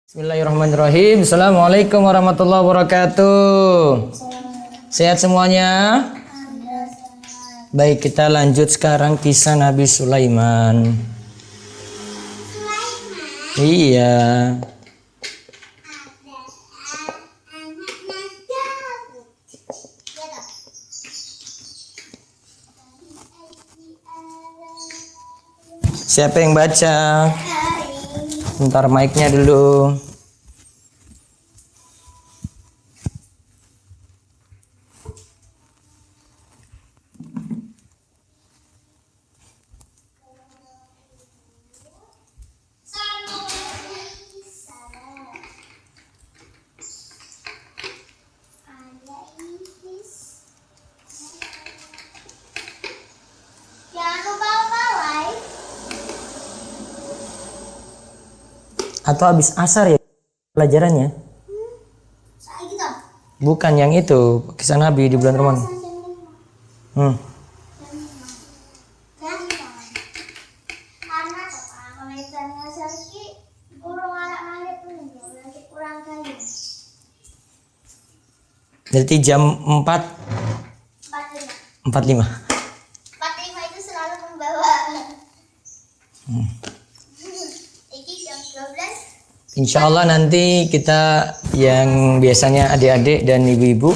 Bismillahirrahmanirrahim. Assalamualaikum warahmatullahi wabarakatuh. Sehat semuanya? Baik, kita lanjut sekarang kisah Nabi Sulaiman. Iya. Siapa yang baca? Bentar mic-nya dulu. Atau habis asar ya pelajarannya? Bukan yang itu, kisah Nabi di bulan Ramadan. Berarti jam 4.45 itu selalu membawa. Insya Allah nanti kita yang biasanya adik-adik dan ibu-ibu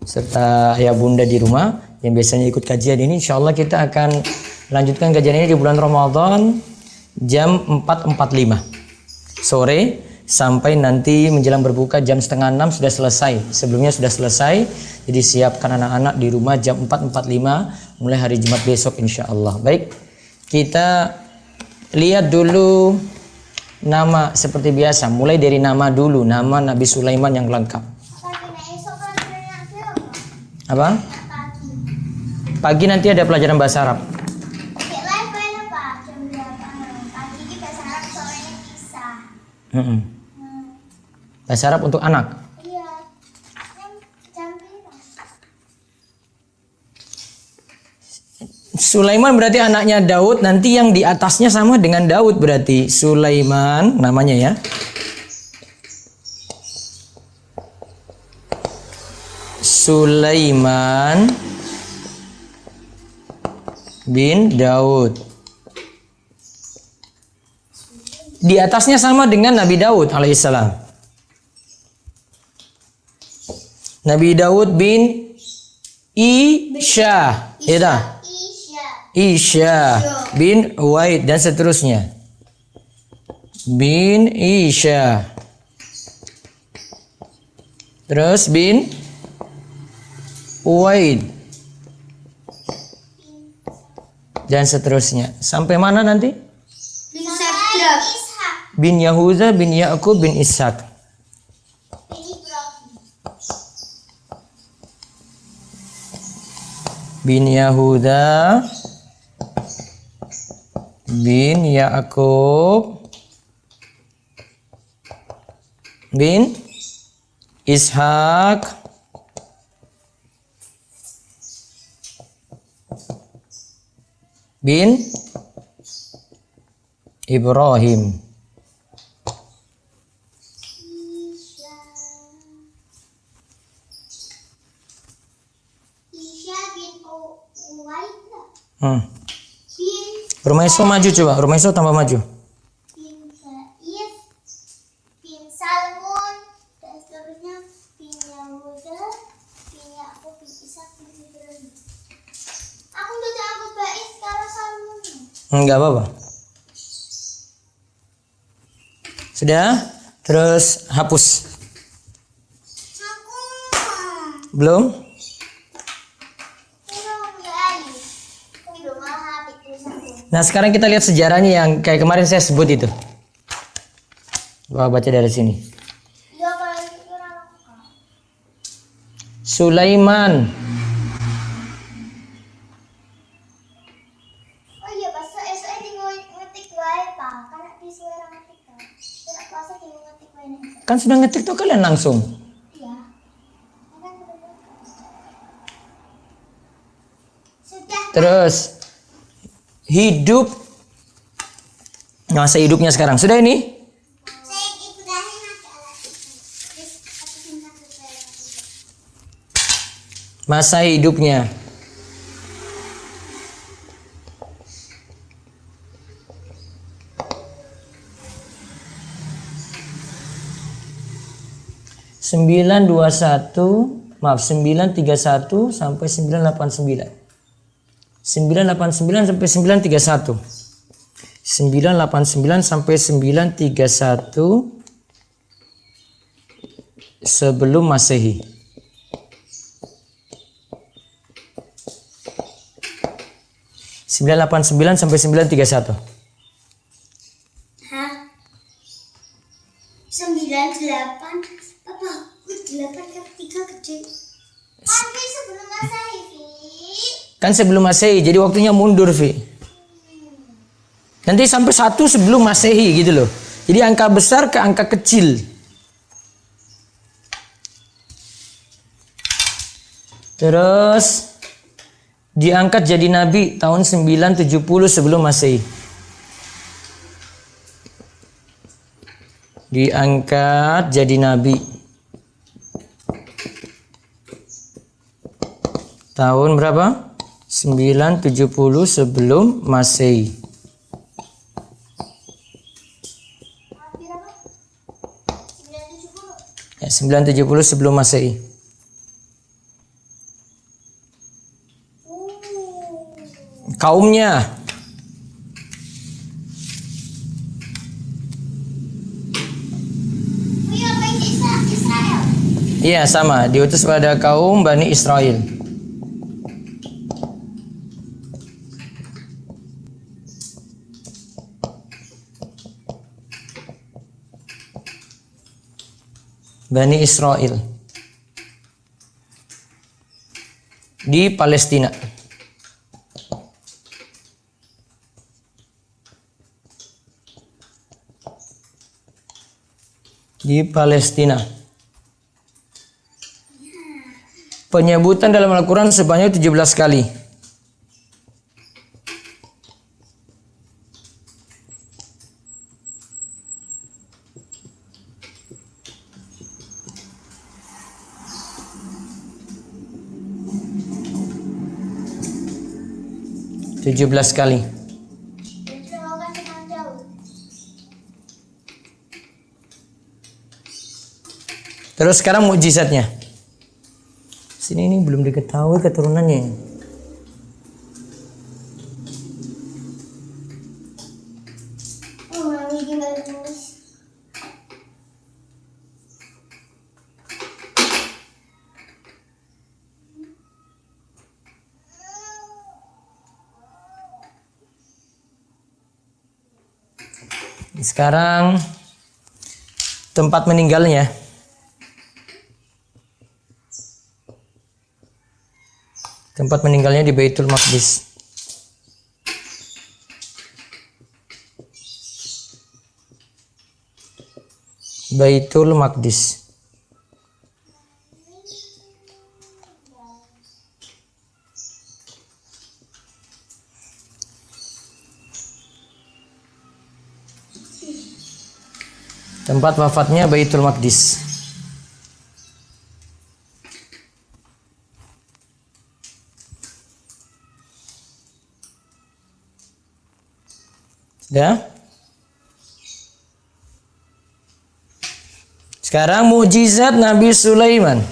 serta ayah bunda di rumah yang biasanya ikut kajian ini, insya Allah kita akan lanjutkan kajian ini di bulan Ramadan jam 4.45 sore sampai nanti menjelang berbuka jam 5:30 sudah selesai. Sebelumnya sudah selesai, jadi siapkan anak-anak di rumah jam 4.45 mulai hari Jumat besok insya Allah. Baik, kita lihat dulu nama seperti biasa, mulai dari nama dulu, nama Nabi Sulaiman yang lengkap. Apa? Pagi nanti ada pelajaran bahasa Arab. Bahasa Arab untuk anak. Sulaiman berarti anaknya Daud, nanti yang di atasnya sama dengan Daud berarti Sulaiman namanya ya. Sulaiman bin Daud. Di atasnya sama dengan Nabi Daud alaihissalam. Nabi Daud bin Isya, ya. Isya bin Uwaid dan seterusnya. Bin Isya. Terus bin Uwaid. Dan seterusnya. Sampai mana nanti? Bin Yahuza bin Ya'qub bin Ishak. Bin Yahuda bin Ya'qub bin Ishak bin Ibrahim. Rumaiso maju coba, Rumaiso tambah maju. Bin Saif, bin Salmun, dan seterusnya bin Yahuda, bin Ya'qub, bin Ishak, bin Ibrahim. Aku baca Abu Bais kalau Salmun. Enggak apa-apa. Sudah? Terus hapus. Belum? Nah, sekarang kita lihat sejarahnya yang kayak kemarin saya sebut itu. Gua baca dari sini. Sulaiman. Oh iya, pas esok ngetik wae, Pak. Karena di suara ngetik kan. Karena puasa tinggal ngetik wae. Kan sudah ngetik tuh kalian langsung. Iya. Sudah. Terus hidup masa hidupnya sekarang. Sudah ini? Saya Ibrahim masa hidupnya. Sembilan 931 sampai 989. 989 sampai 931. 989 sampai 931 sebelum Masehi. Sembilan 989 sampai 931. Hah? 98. Papa, 8 kan 3 kecil. Tapi sebelum Masehi, Vi. Kan sebelum Masehi, jadi waktunya mundur, Vi. Nanti sampai 1 sebelum Masehi gitu loh. Jadi angka besar ke angka kecil. Terus diangkat jadi nabi tahun 970 sebelum Masehi. Diangkat jadi nabi tahun berapa? 970 sebelum Masehi. Berapa? 970. Ya, 970 sebelum Masehi. Kaumnya Wih, apa ini Israel? iya sama, diutus pada kaum Bani Israel. Bani Israel di Palestina. Di Palestina. Penyebutan dalam Al-Quran sebanyak 17 kali. Tujuh belas kali. Terus sekarang mukjizatnya. Sini ini belum diketahui keturunannya. Oh, mami gimana tulis? Sekarang tempat meninggalnya. Tempat meninggalnya di Baitul Maqdis. Baitul Maqdis. Tempat wafatnya Baitul Maqdis. Ya. Sekarang mukjizat Nabi Sulaiman.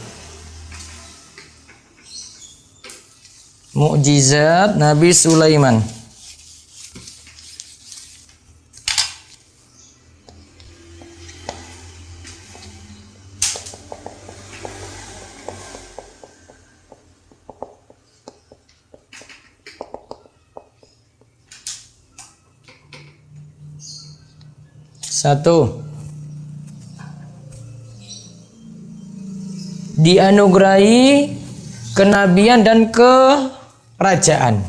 Mukjizat Nabi Sulaiman. Satu, dianugerahi kenabian dan kerajaan.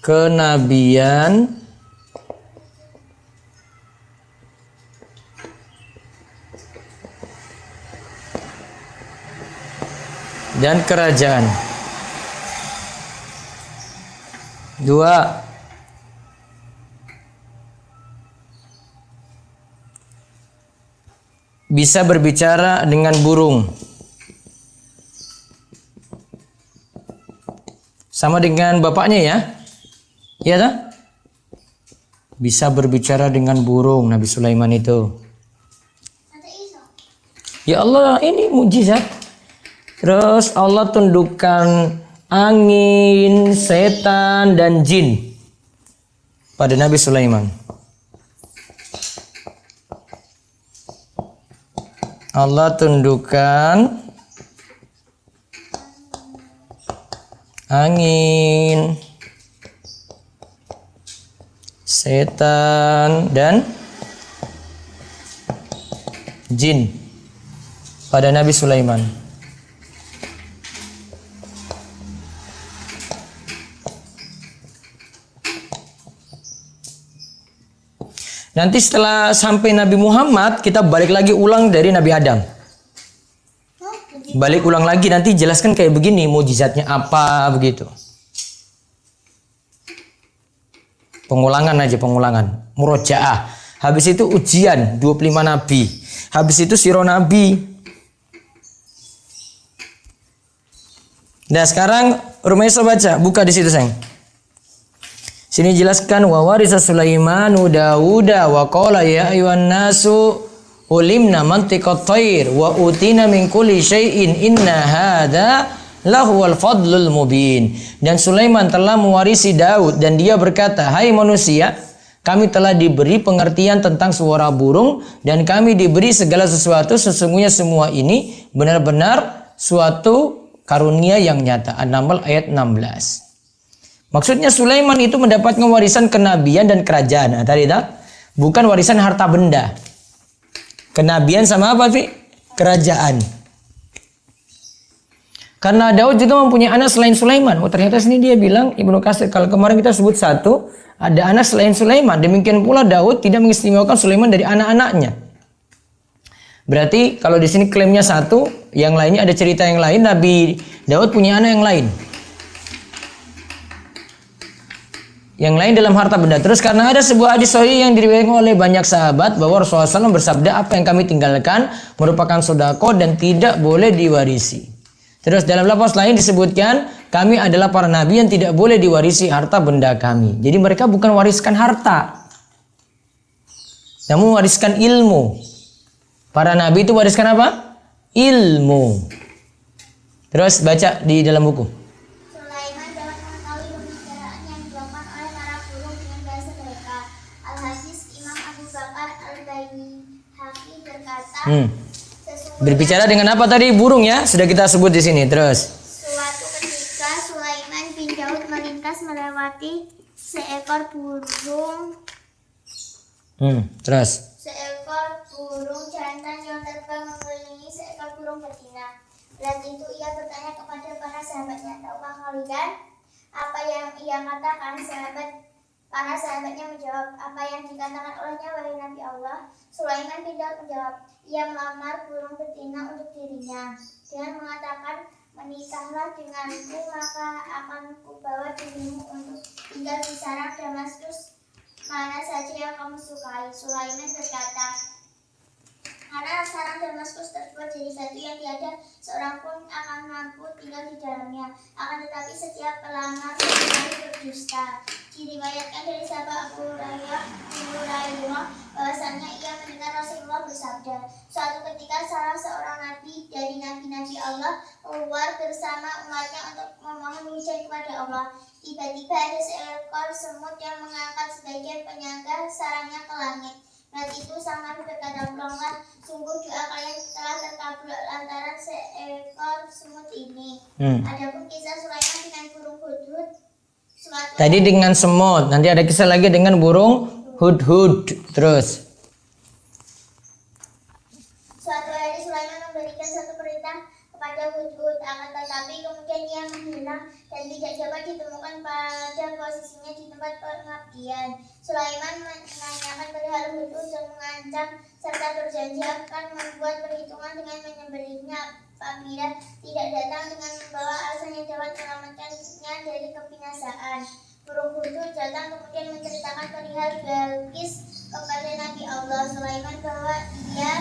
Kenabian dan kerajaan. Dua, bisa berbicara dengan burung. Sama dengan bapaknya ya. Iya tak? Bisa berbicara dengan burung Nabi Sulaiman itu. Ya Allah, ini mujizat. Terus Allah tundukkan angin, setan dan jin pada Nabi Sulaiman. Allah tundukkan angin, setan dan jin pada Nabi Sulaiman. Nanti setelah sampai Nabi Muhammad, kita balik lagi ulang dari Nabi Adam. Balik ulang lagi, nanti jelaskan kayak begini, mujizatnya apa begitu. Pengulangan aja, pengulangan. Murojaah. Habis itu ujian 25 nabi. Habis itu sirah nabi. Nah, sekarang Rumaiso baca, buka di situ, sayang. Sini jelaskan wa warisa Sulaimanu Dauda wa qala ya ayyuhan nasu ulimna mantiqat thair wa utina min kulli syai'in inna hadza lahuwal fadlul mubin. Dan Sulaiman telah mewarisi Daud dan dia berkata, hai manusia, kami telah diberi pengertian tentang suara burung dan kami diberi segala sesuatu, sesungguhnya semua ini benar-benar suatu karunia yang nyata. An-Naml ayat 16. Maksudnya Sulaiman itu mendapatkan warisan kenabian dan kerajaan. Nah, tadi tak? Bukan warisan harta benda. Kenabian sama apa sih? Kerajaan. Karena Daud juga mempunyai anak selain Sulaiman. Oh, ternyata sini dia bilang, Ibnu Katsir, kalau kemarin kita sebut satu, ada anak selain Sulaiman. Demikian pula Daud tidak mengistimewakan Sulaiman dari anak-anaknya. Berarti kalau di sini klaimnya satu, yang lainnya ada cerita yang lain. Nabi Daud punya anak yang lain. Yang lain dalam harta benda. Terus karena ada sebuah hadis sahih yang diriwayatkan oleh banyak sahabat bahwa Rasulullah SAW bersabda, apa yang kami tinggalkan merupakan sedekah dan tidak boleh diwarisi. Terus dalam lafaz lain disebutkan, kami adalah para nabi yang tidak boleh diwarisi harta benda kami. Jadi mereka bukan wariskan harta, namun wariskan ilmu. Para nabi itu wariskan apa? Ilmu. Terus baca di dalam buku. Sulaiman dapat mengetahui pembicaraan yang dilakukan oleh para burung dengan bahasa mereka. Al-Hafiz Imam Abu Bakar Al-Baihaqi berkata, Berbicara dengan apa tadi? Burung ya, sudah kita sebut di sini. Terus suatu ketika Sulaiman bin Daud melintas melewati seekor burung. Terus Seekor burung jantan yang terbang mengelilingi seekor burung betina. Melihat itu ia bertanya kepada para sahabatnya, tahukah kalian apa yang ia katakan? Para sahabatnya menjawab, apa yang dikatakan olehnya wahai Nabi Allah? Sulaiman bin Daud menjawab, ia melamar burung betina untuk dirinya dengan mengatakan, menikahlah denganku maka akan kubawa dirimu untuk tinggal di sarang Damaskus mana saja yang kamu sukai. Sulaiman berkata, karena sarang Damaskus terbuat dari batu yang tiada seorang pun akan mampu tinggal di dalamnya. Akan tetapi setiap pelamar selalu berdusta. Diriwayatkan dari sahabat Abu Hurairah bahwasannya ia mendengar Rasulullah bersabda, suatu ketika salah seorang nabi dari nabi-nabi Allah keluar bersama umatnya untuk memohon hujan kepada Allah. Tiba-tiba ada seekor semut yang mengangkat sebagian penyangga sarangnya ke langit. Saat itu sang nabi berkata, pulanglah, sungguh doa kalian telah terkabul lantaran seekor semut ini. Adapun kisah Sulaiman dengan burung hudhud, tadi dengan semut, nanti ada kisah lagi dengan burung hudhud. Terus suatu hari Sulaiman memberikan satu perintah kepada hudhud, akan tetapi kemudian ia menghilang dan tidak dapat ditemukan pada posisinya di tempat pengabdian. Sulaiman menanyakan perihal hudhud dan mengancam serta berjanji akan membuat perhitungan dengan menyembelihnya apabila tidak datang dengan membawa alasan yang dapat menyelamatkannya dari kebinasaan. Burung hudhud datang kemudian menceritakan perihal Balqis kepada Nabi Allah Sulaiman bahwa ia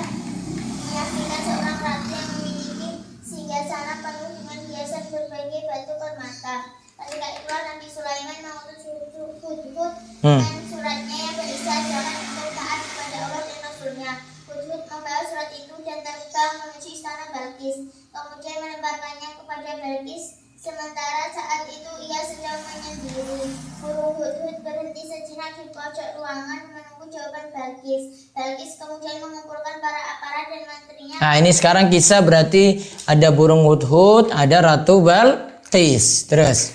Hudhud dan suratnya yang berisi ajakan untuk taat kepada Allah dan Rasulnya. Hudhud membawa surat itu dan terbang menuju istana Balqis, kemudian melemparkannya kepada Balqis. Sementara saat itu ia sedang menyendiri. Burung Hudhud berhenti sejenak di pojok ruangan menunggu jawaban Balqis. Balqis kemudian mengumpulkan para aparat dan menterinya. Nah, ini sekarang kisah berarti ada burung hudhud, ada Ratu Balqis. Terus.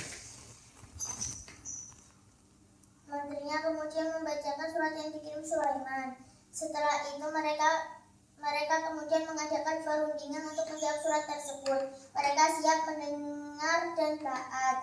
Menterinya kemudian membacakan surat yang dikirim Sulaiman. Setelah itu mereka kemudian mengadakan perundingan untuk menjawab surat tersebut. Mereka siap mendengar dan taat.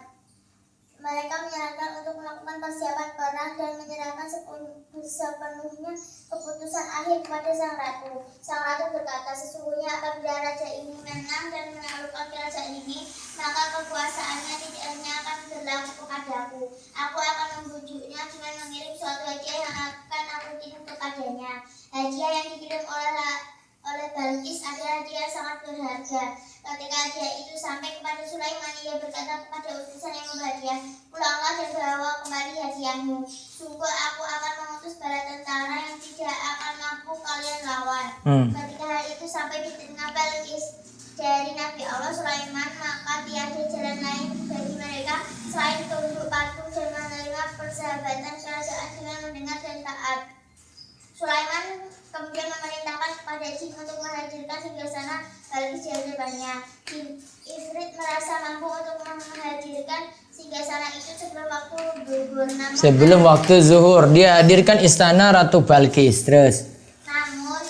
Mereka menyarankan untuk melakukan persiapan perang dan menyerahkan sepenuhnya keputusan akhir kepada sang ratu. Sang ratu berkata, sesungguhnya apabila raja ini menang dan menaklukkan kerajaan ini, maka kekuasaannya tidak hanya akan berlaku kepadaku. Aku akan membujuknya dengan mengirim suatu hadiah yang akan aku kirim kepadanya. Hadiah yang dikirim oleh Balqis adalah hadiah sangat berharga. Ketika hadiah itu sampai kepada Sulaiman, ia berkata kepada utusan yang membawa hadiah, pulanglah dan bawa kembali hadiahmu. Sungguh aku akan mengutus bala tentara yang tidak akan mampu kalian lawan. Ketika hal itu sampai di telinga Balqis dari Nabi Allah Sulaiman, maka tiada jalan lain bagi mereka selain tunduk patuh dan menerima persahabatan kerajaan dengan mendengar dan taat. Sulaiman kemudian memerintahkan kepada jin untuk menghadirkan singgasana Balqis di hadapannya. Jin Ifrit merasa mampu untuk menghadirkan singgasana itu sebelum waktu zuhur. Sebelum waktu zuhur, dia hadirkan istana Ratu Balqis. Terus. Namun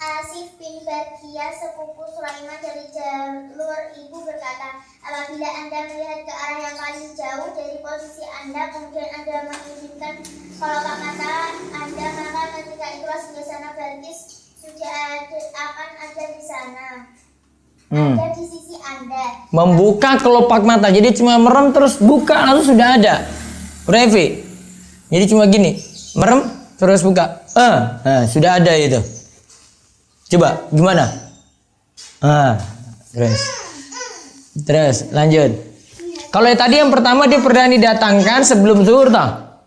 Asif bin Barkhiyah, sepupu Sulaiman dari jalur ibu, berkata, apabila Anda melihat ke arah yang paling jauh dari posisi Anda, kemudian Anda menginginkan kelopak mata Anda, maka ketika itulah singgasana Balqis akan ada di sana. Ada di sisi Anda. Membuka kelopak mata, jadi cuma merem terus buka langsung sudah ada. Revi. Jadi cuma gini, merem terus buka. Nah, sudah ada itu. Coba gimana? Terus lanjut. Kalau yang tadi yang pertama dia pernah didatangkan sebelum zuhur tah.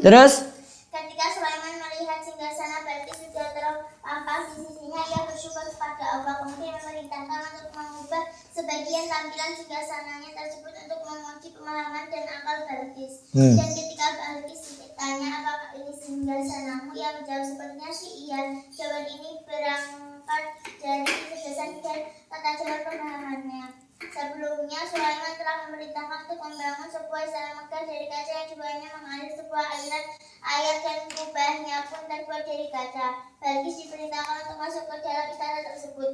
Terus ketika Sulaiman melihat singgasana Balqis sudah terpampang di sisinya, ia bersyukur kepada Allah, kemudian memerintahkan untuk mengubah sebagian tampilan singgasananya tersebut untuk memuji pemahaman dan akal Balqis. Dan ketika Balqis ditanya, apakah ini singgasanamu, ia menjawab, sepertinya sih iya. Jawaban ini berangkat dari kecerdasan dan ketajaman pemahamannya. Sebelumnya Sulaiman telah memerintahkan untuk membangun sebuah istana megah dari kaca yang dibawahnya mengalir sebuah aliran air dan kubahnya pun terbuat dari kaca. Balqis diperintahkan untuk masuk ke dalam istana tersebut.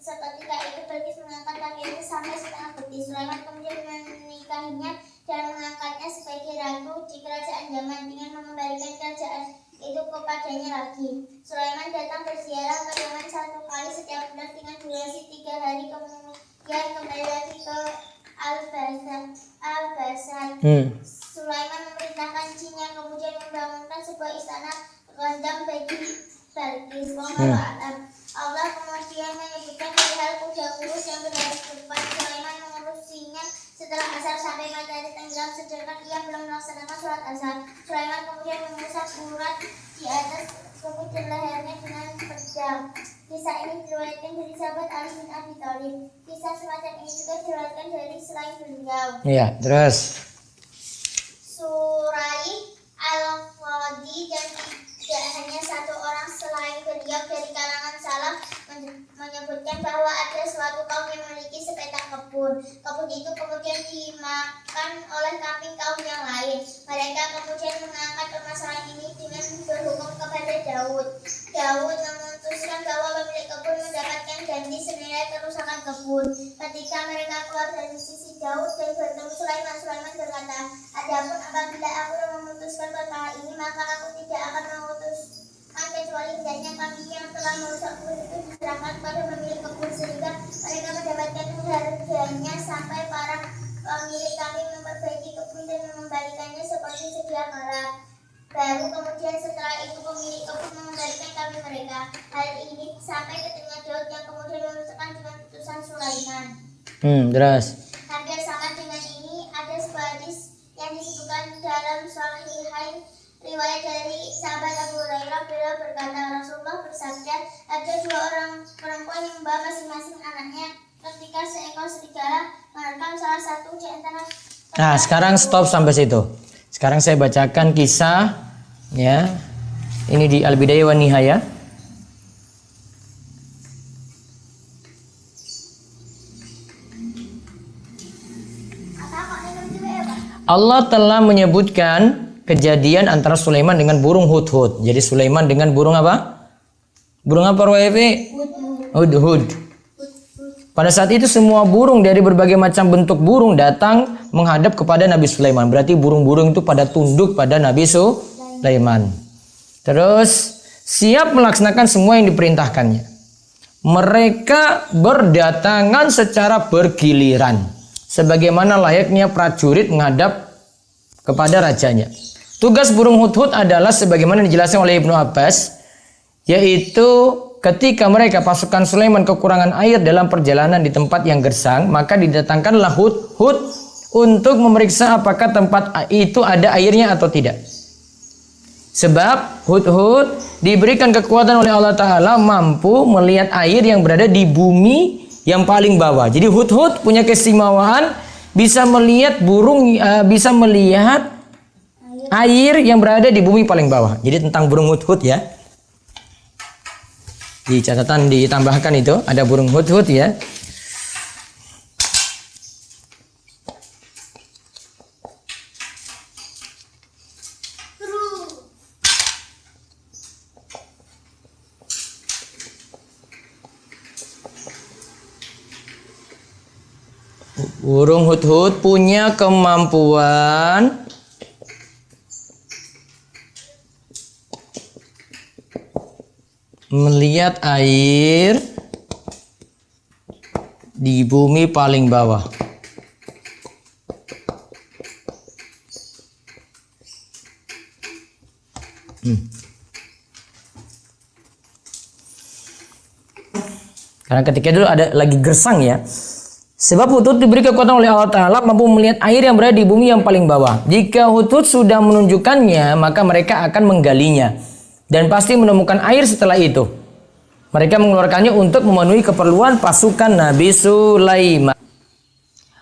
Seketika itu Balqis mengangkat kakinya sampai setengah betis. Sulaiman kemudian menikahinya dan mengangkatnya sebagai ratu di kerajaan Yaman dengan mengembalikan kerajaan itu kepadanya lagi. Sulaiman datang berziarah ke Yaman 1 kali setiap bulan dengan durasi 3 hari, kemudian kembali lagi ke Al-Basar. Sulaiman memerintahkan jin yang kemudian membangunkan sebuah istana kandang bagi Balqis. Allah kemudian menyebutkan dari hal kuda kurus yang berbaris depan. Sulaiman mengurusinya setelah asar sampai matahari tenggelam, sedangkan ia belum melaksanakan sholat asar. Sulaiman kemudian mengusap urat di atas kuku dan lehernya dengan pedang. Kisah ini diriwayatkan dari sahabat Ali bin Abi Thalib. Kisah semacam ini juga diriwayatkan dari selain beliau. iya, terus Suraih Al-Qadi, dan tidak hanya satu orang selain beliau dari kalangan salaf menyebutkan bahwa ada suatu kaum yang memiliki sepetak kebun. Kebun itu kemudian dimakan oleh kambing kaum yang lain. Mereka kemudian mengangkat permasalahan ini dengan berhukum kepada Daud. Daud memutuskan bahwa pemilik kebun mendapatkan ganti senilai kerusakan kebun. Ketika mereka keluar dari sisi Daud dan bertemu Sulaiman, Sulaiman berkata, adapun apabila aku memutuskan perkara ini, maka aku tidak akan memutuskan kecuali hendaknya kambing yang telah merusak kebun itu diserahkan kepada pemilik kebun, sehingga mereka mendapatkan harganya sampai para pemilik kambing memperbaiki kebun dan mengembalikannya seperti sedia kala. Baru kemudian setelah itu pemilik kebun mengembalikan kambing mereka. Hal ini sampai ke telinga Daud yang kemudian meneruskan dengan putusan Sulaiman. terus Hampir sama dengan ini ada sebuah hadis yang disebutkan dalam Sahih Riwayat dari sahabat Abu Hurairah, beliau berkata, Rasulullah bersabda, ada dua orang perempuan yang membawa masing-masing anaknya ketika seekor serigala menerkam salah satu di antara. Nah, sekarang stop sampai situ. Sekarang saya bacakan kisah ya. Ini di Al-Bidayah wan Nihayah. Allah telah menyebutkan kejadian antara Sulaiman dengan burung hudhud. Jadi Sulaiman dengan burung apa? Burung apa Roevi? Hudhud. Pada saat itu semua burung dari berbagai macam bentuk burung datang menghadap kepada Nabi Sulaiman. Berarti burung-burung itu pada tunduk pada Nabi Sulaiman. Terus siap melaksanakan semua yang diperintahkannya. Mereka berdatangan secara bergiliran, sebagaimana layaknya prajurit menghadap kepada rajanya. Tugas burung hudhud adalah sebagaimana dijelaskan oleh Ibnu Abbas, yaitu ketika mereka pasukan Sulaiman kekurangan air dalam perjalanan di tempat yang gersang, maka didatangkanlah hudhud untuk memeriksa apakah tempat itu ada airnya atau tidak. Sebab hudhud diberikan kekuatan oleh Allah Ta'ala mampu melihat air yang berada di bumi yang paling bawah. Jadi hudhud punya keistimewaan bisa melihat bisa melihat air yang berada di bumi paling bawah. Jadi tentang burung hudhud ya. Di catatan ditambahkan itu ada burung hudhud ya. Burung hudhud punya kemampuan melihat air di bumi paling bawah. Karena ketika dulu ada lagi gersang ya. Sebab hudhud diberi kekuatan oleh Allah Ta'ala mampu melihat air yang berada di bumi yang paling bawah. Jika hudhud sudah menunjukkannya, maka mereka akan menggalinya. Dan pasti menemukan air setelah itu. Mereka mengeluarkannya untuk memenuhi keperluan pasukan Nabi Sulaiman.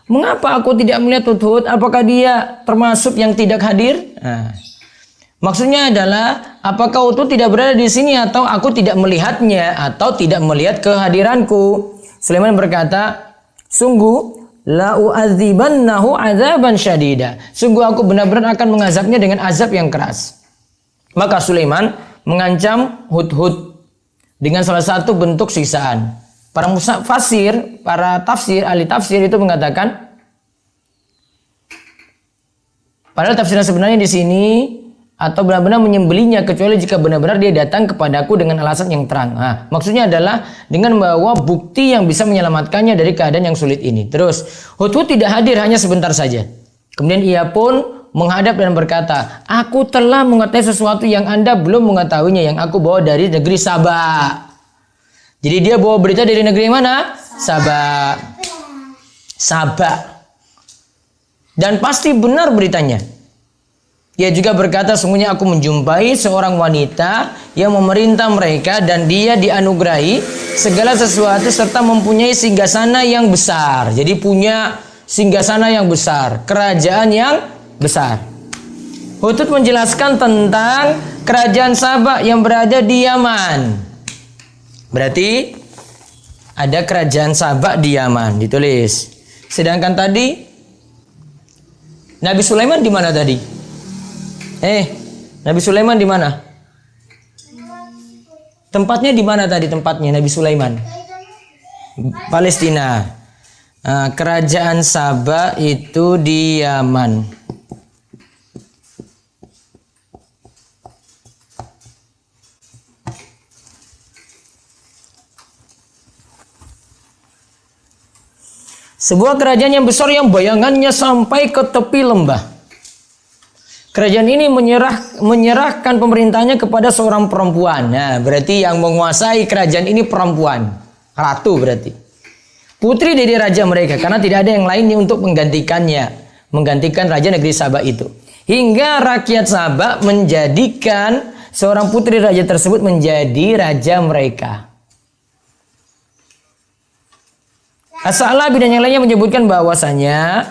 Mengapa aku tidak melihat hudhud? Apakah dia termasuk yang tidak hadir? Nah, maksudnya adalah apakah hudhud tidak berada di sini atau aku tidak melihatnya atau tidak melihat kehadiranku? Sulaiman berkata, sungguh la u'adzibannahu azaban syadida. Sungguh aku benar-benar akan mengazabnya dengan azab yang keras. Maka Sulaiman mengancam hudhud dengan salah satu bentuk siksaan. Para mufasir, para ahli tafsir itu mengatakan, padahal tafsiran sebenarnya di sini atau benar-benar menyembelihnya kecuali jika benar-benar dia datang kepadaku dengan alasan yang terang. Nah, maksudnya adalah dengan membawa bukti yang bisa menyelamatkannya dari keadaan yang sulit ini. Terus, hudhud tidak hadir hanya sebentar saja. Kemudian ia pun menghadap dan berkata, aku telah mengetahui sesuatu yang Anda belum mengetahuinya, yang aku bawa dari negeri Saba. Jadi dia bawa berita dari negeri mana? Saba. Dan pasti benar beritanya. Ia juga berkata, sungguhnya aku menjumpai seorang wanita yang memerintah mereka dan dia dianugerahi segala sesuatu serta mempunyai singgasana yang besar. Jadi punya singgasana yang besar, kerajaan yang besar. Hudhud menjelaskan tentang kerajaan Saba yang berada di Yaman. Berarti ada kerajaan Saba di Yaman, ditulis. Sedangkan tadi Nabi Sulaiman di mana tadi? Nabi Sulaiman di mana? Tempatnya di mana tadi tempatnya Nabi Sulaiman? Palestina. Nah, kerajaan Saba itu di Yaman. Sebuah kerajaan yang besar yang bayangannya sampai ke tepi lembah. Kerajaan ini menyerahkan pemerintahnya kepada seorang perempuan. Nah, berarti yang menguasai kerajaan ini perempuan. Ratu berarti. Putri dari raja mereka. Karena tidak ada yang lainnya untuk menggantikannya. Menggantikan raja negeri Saba itu. hingga rakyat Sabak menjadikan seorang putri raja tersebut menjadi raja mereka. As-Sa'labi dan yang lainnya menyebutkan bahwasanya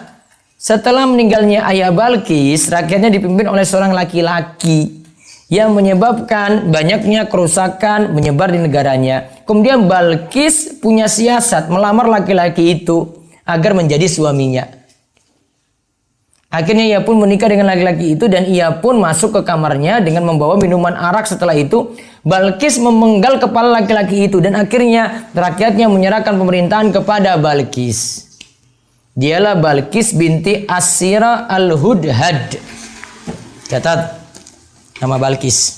setelah meninggalnya ayah Balkis, rakyatnya dipimpin oleh seorang laki-laki yang menyebabkan banyaknya kerusakan menyebar di negaranya. Kemudian Balkis punya siasat melamar laki-laki itu agar menjadi suaminya. Akhirnya ia pun menikah dengan laki-laki itu dan ia pun masuk ke kamarnya dengan membawa minuman arak. Setelah itu Balkis memenggal kepala laki-laki itu dan akhirnya rakyatnya menyerahkan pemerintahan kepada Balkis. Dialah Balkis binti Asyira al-Hudhad. Catat nama Balkis.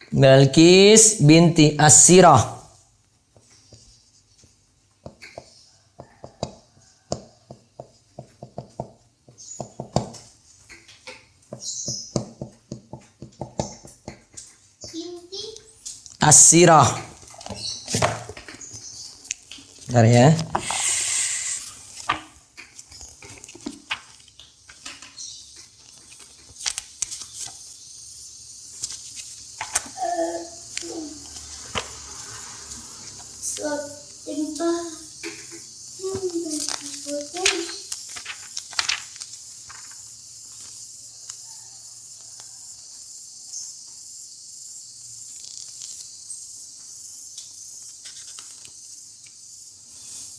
Balkis binti Asyirah. Binti Asyirah. Bentar ya.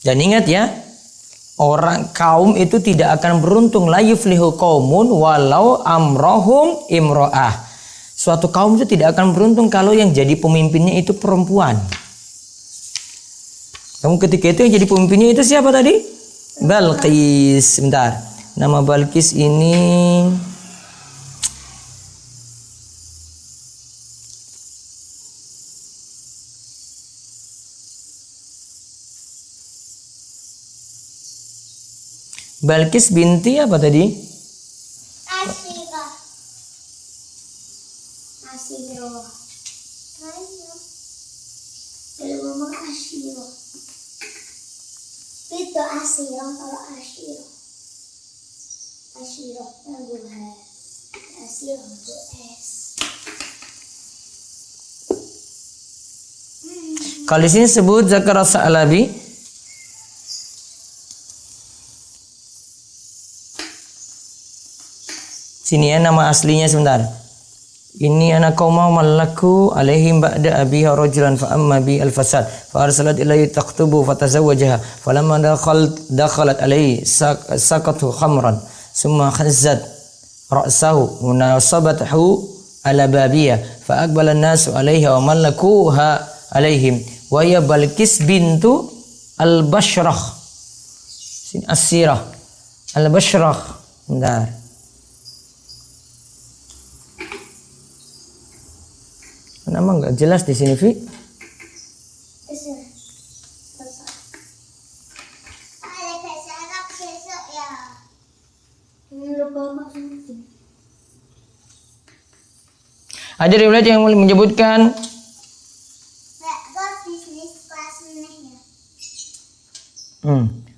Dan ingat ya, orang kaum itu tidak akan beruntung, la yuflihu qaumun walau amrohum imro'ah. Suatu kaum itu tidak akan beruntung kalau yang jadi pemimpinnya itu perempuan. Kamu ketika itu yang jadi pemimpinnya itu siapa tadi? Balkis. Bentar. Nama Balkis ini Balkis binti apa tadi? Asyirah. Asyirah. Belum Asyirah. Itu Asyirah kalau Asyirah. Asyirah tangguh Asyirah untuk S. Kalau di sini sebut Zakar As-Sa'labi. Sini ya nama aslinya sebentar. Ini anak qauma malaku alaihim ba'da abiha rajulan fa amma bi al-fasad fa arsalat ilayhi taqtubu fatazawwajaha falamma dakhalat alaihi sakatu khamran summa khazzat ra'sahu munasabathu ala babiyah fa aqbala an-nasu alaiha wa malakuha alaihim wa ya Balkis bintu al-Bashrah. Sini Asyirah al-Bashrah. Bentar. Nama nggak jelas di sini, Vi. Ada riwayat yang menyebutkan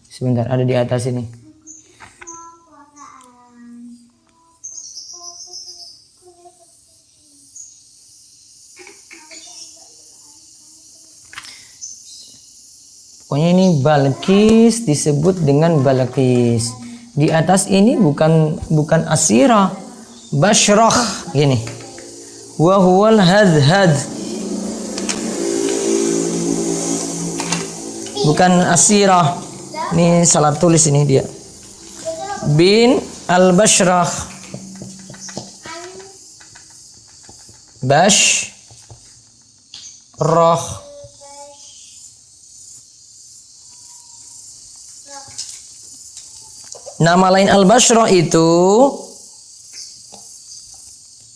sebentar, ada di atas ini. Pokoknya ini Balkis disebut dengan Balkis. Di atas ini bukan Asyirah, Bashrah gini. Wa huwal hadhad. Bukan Asyirah. Ini salah tulis ini dia. Bin al-Bashrah. Bashrah. Nama lain al-Bashrah itu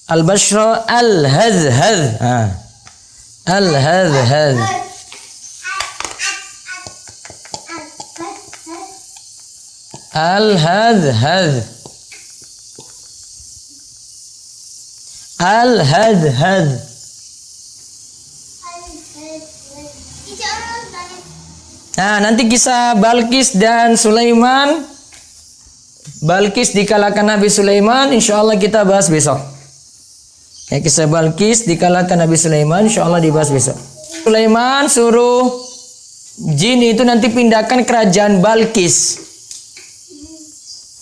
al-Bashrah al-Hadhad. Al-Hadhad. Al-Hadhad. Al-Hadhad. Nah, nanti kisah Balqis dan Sulaiman. Balqis dikalahkan Nabi Sulaiman, insya Allah kita bahas besok. Ya, kisah Balqis dikalahkan Nabi Sulaiman, insya Allah dibahas besok. Sulaiman suruh jin itu nanti pindahkan kerajaan Balqis.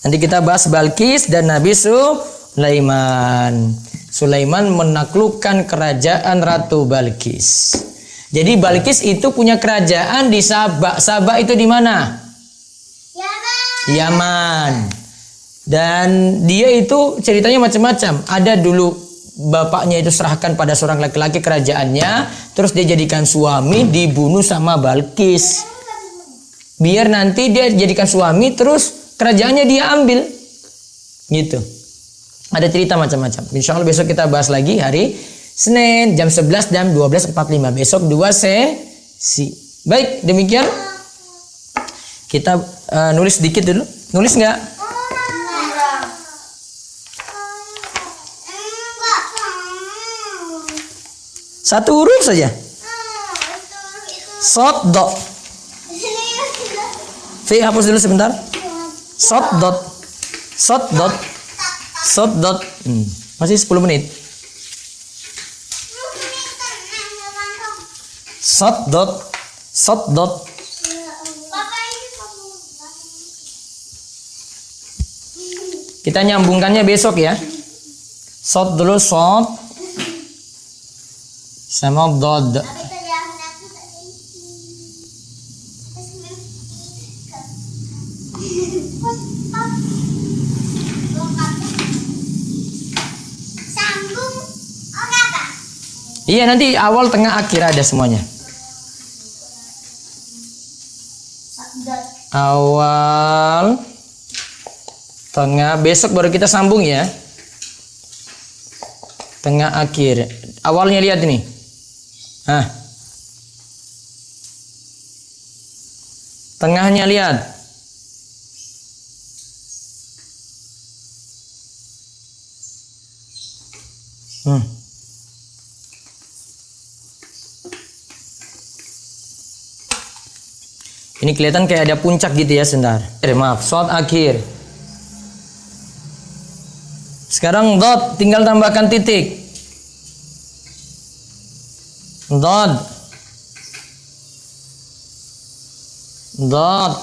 Nanti kita bahas Balqis dan Nabi Sulaiman. Sulaiman menaklukkan kerajaan Ratu Balqis. Jadi Balqis itu punya kerajaan di Sabak. Sabak itu di mana? Yaman. Yaman. Dan dia itu ceritanya macam-macam. Ada dulu bapaknya itu serahkan pada seorang laki-laki kerajaannya, terus dia jadikan suami, dibunuh sama Balqis. Biar nanti dia jadikan suami, terus kerajaannya dia ambil. Gitu. Ada cerita macam-macam. Insya Allah besok kita bahas lagi hari Senin jam 11 dan 12.45. Besok 2 sesi. Baik, demikian. Kita nulis sedikit dulu. Nulis nggak? Satu huruf saja. Sod dot. V hapus dulu sebentar. Sod dot. Sod dot. Sod dot. Masih 10 menit. Sod dot. Sod dot. Kita nyambungkannya besok ya. Sod dulu, sod sama dod. Sambung orang apa? Iya, nanti awal, tengah, akhir ada semuanya. Awal, tengah, besok baru kita sambung ya. Tengah, akhir. Awalnya lihat ini. Nah. Tengahnya lihat. Ini kelihatan kayak ada puncak gitu ya, sebentar. Maaf, short akhir. Sekarang dot, tinggal tambahkan titik. Dot. Dot.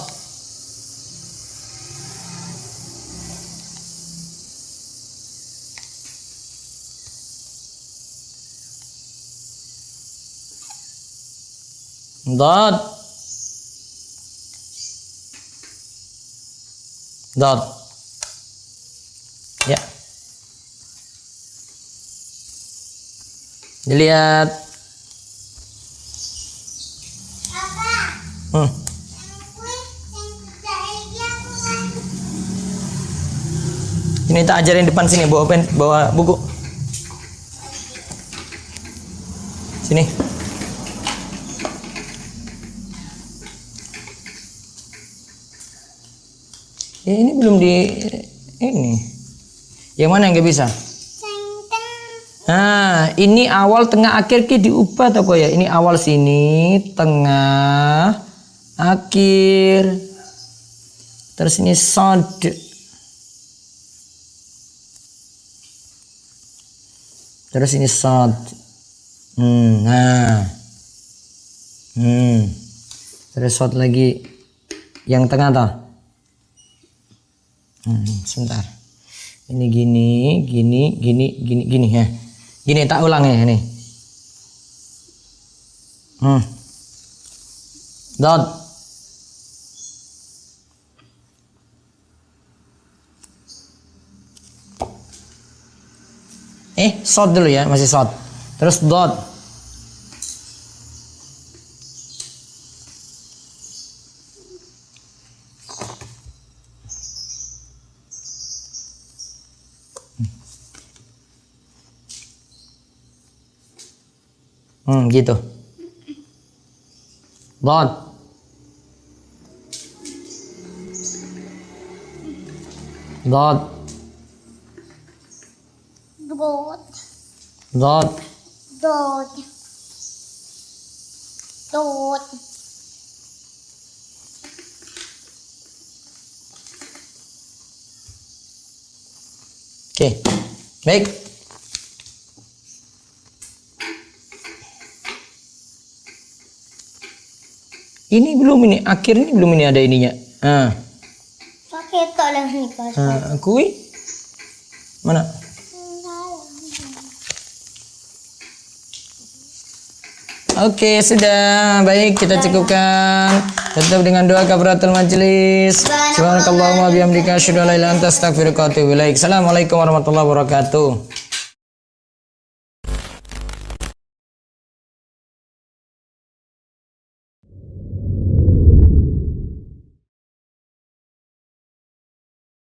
Dot. Dot. Ya. Dilihat. Ini tak ajarin depan sini, bawa pen, bawa buku. Sini. Ini belum di ini. Yang mana yang nggak bisa? Nah, ini awal, tengah, akhir ki diubah atau apa ya? Ini awal sini, tengah, akhir. Terus ini sod. Terus ini sod. Nah. Terus sod lagi yang tengah toh. Sebentar. Ini gini ya. Gini tak ulang ya ini. Dot. Shot dulu ya, masih shot. Terus dot. Gitu. Dot. Dot. Dot. Dot. Dot. Oke. Baik. Ini belum ini, akhir ini belum ini ada ininya. Ah. Pakai tok lah ni pas. Kui. Mana? Oke, sudah. Baik, kita cukupkan. Tetap dengan doa kafaratul majelis. Subhanakallahumma bihamdika asyhadu an la ilaha illa anta astaghfiruka wa atubu ilaik. Assalamualaikum warahmatullahi wabarakatuh.